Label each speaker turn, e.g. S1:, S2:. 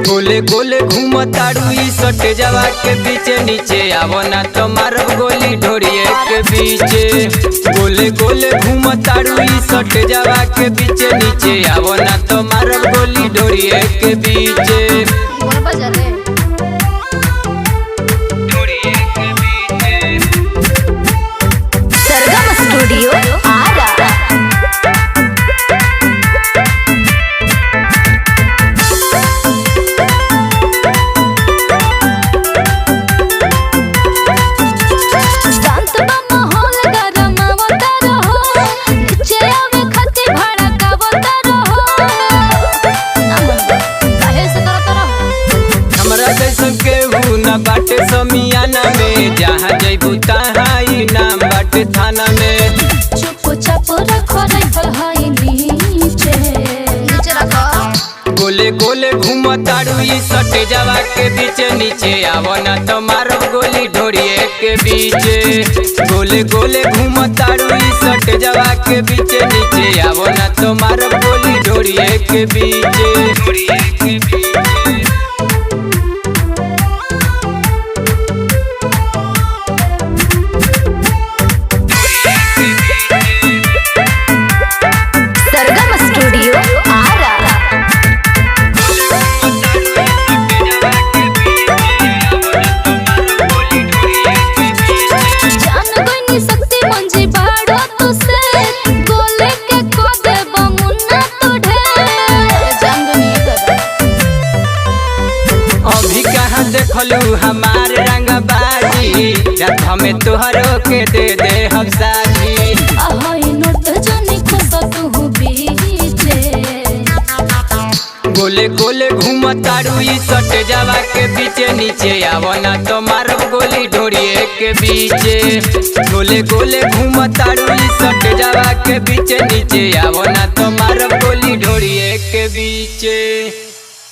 S1: गोले गोले घूमताड़ू ई सटे जावा के बीचे नीचे आवो ना तो मारब गोली ढोरिए के बीचे। गोले गोले घूमताड़ू ई सटे जावा के बीचे नीचे आवो ना तो मारब गोली ढोरिए के बीचे।
S2: सरगम स्टूडियो आरा।
S1: बाटे समियाना में जहाँ जैबू तहाँ ई नाम बाटे थाना में।
S2: चुप चाप रखो राइफल हाई नीचे रखो।
S1: गोले गोले घूमताड़ू ई सटे जावा के बीचे नीचे आवो ना तो मारब गोली ढोरिए के बीचे। गोले गोले घूमताड़ू ई सटे जावा के बीचे नीचे आवो ना तो मारब गोली ढोरिए के बीचे। देखलू हमार रंग बाजी रात हमें तोहरो के दे दे हम साजी। गोले गोले घूमताड़ू ई सटे जावा के बीचे नीचे आवो ना तो मारब गोली ढोरिए के बीचे। गोले गोले घूमताड़ू ई सटे जावा के बीचे नीचे आवो ना तो मारब गोली ढोरिए के बीचे।